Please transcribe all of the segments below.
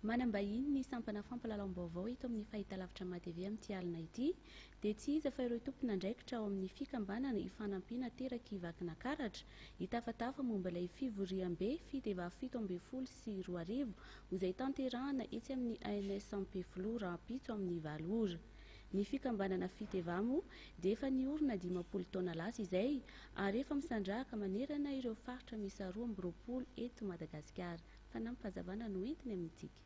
manambahiny ny sampana fampalalam-baovao ito amin'ny fahitalavitra matv amin'ity alina ity dia tsy iza fa ireo tompona andraikitra ao amin'ny fikambanana ifanampiana teraka ivakina karatra hitafatafa momba ilay fivoriam-be fiteva 7 sy 2 arivo izay tanterahana etsy amin'ny ANS Ampefloa Rampitso amin'ny Valora. Ny fikambanana fitevamo dia efa niorina 50 taona lasa izay ary efa misandrahaka manerana ireo faritra misy 12 eto Madagasikara. Fanampazavana no entiny amintsika.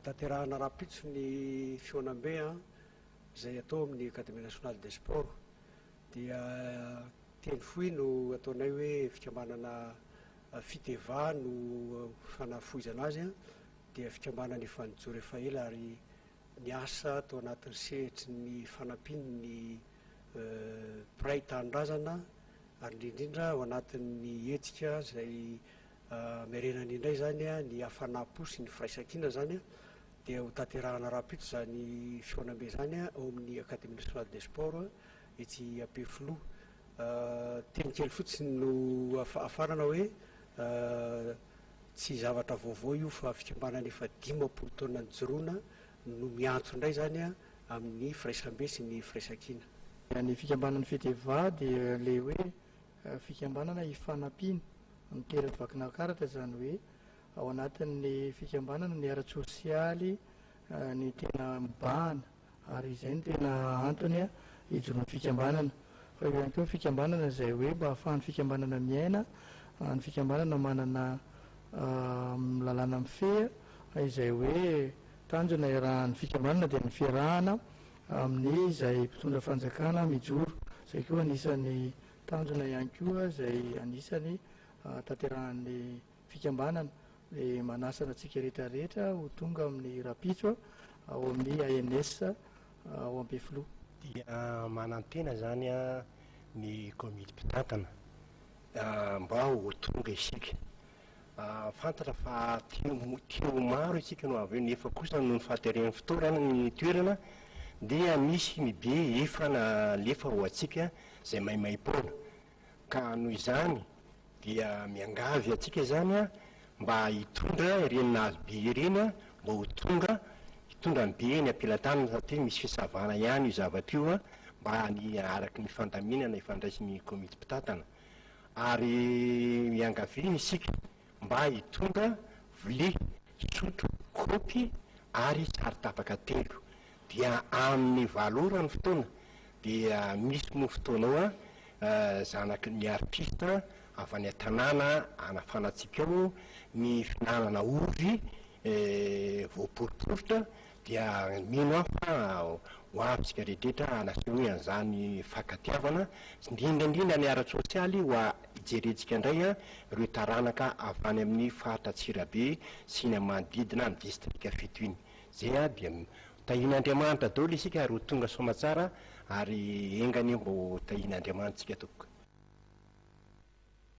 Tanterahana Rampitso ny fionam-be izay atao amin'ny Académie nationale des sports dia teny fohy no ataonay hoe fikambanana fiteva no fanafoizana azy dia fikambanana efa nijoro efa ela ary ny asa atao anatin'ny sehitry ny fanampiny ny pray tanindrazana ary indrindra ao anatin'ny hetsika izay merenany indray zany ny hafanampo sy ny firaisan-kina zany dia ho tanterahana Rampitso zany fionam-be zany ao amin'ny Académie nationale des sports etsy Ampefloa. Teny kely fotsiny no afarana hoe tsy zavatra vaovao io fa fikambanana efa 50 taona nijoroana no miantso indray zany amin'ny firaisan-be sy ny firaisan-kina. Ny fikambanana fiteva dia le hoe fikambanana ifanampiana miteraka vakina karatra zany hoe ao anatin'ny fikambanana ny ara-tsosialy ny tena mibahana ary izay ny tena antony hijoroan'ny fikambanana. Fa ihany koa fikambanana izay hoe mba ahafahan'ny fikambanana miaina, ny fikambanana manana lalàna mifehy izay hoe tanjona iarahan'ny fikambanana dia ny fiarahana amin'ny izay mpitondra fanjakana mijoro. Izay koa anisany tanjona ihany koa izay anisany tanterahan'ny fikambanana dia manasana antsika rehetrarehetra ho tonga amin'ny Rampitso ao amin'ny ANS ao Ampefloa. Dia manantena zany ny komity mpitantana mba ho tonga isika. Fantatra fa tio maro isika no avy eo nefa kosa no fahateren'ny fotoana ny toerana dia misy ny be efa na lefa ho atsika izay maimaim-poana ka noho izany dia miangavy atsika zany mba hitondra ireny nazo be ireny mba ho tonga hitondra ny be ny ampelantanana satria misy fisavana ihany io zavatra io mba ny araky ny fandaminana ifandraisin'ny komity mpitantana ary miangaviny isika mba hitondra vilia sotro kopy ary saritapaka 3 dia amin'ny Valora ny fotoana dia misy mo fotoana ao zanaky ny artista avy any an-tanàna anafanatsika ao ny finanana ovy voaporiporitra dia mino fa ho avitsika rehetrarehetra anasehoy an'izany fakatiavana indrindrandrindra ny ara-tsosialy ho ijerentsika indray ireo taranaka avy any amin'ny faritra Tsirabe sy ny manodidina ny distrika fito iny zay dia tahin'Andriamanitra daholo isika ary ho tonga somatsara ary engany mba ho tahin'Andriamanitra tsika tokoka.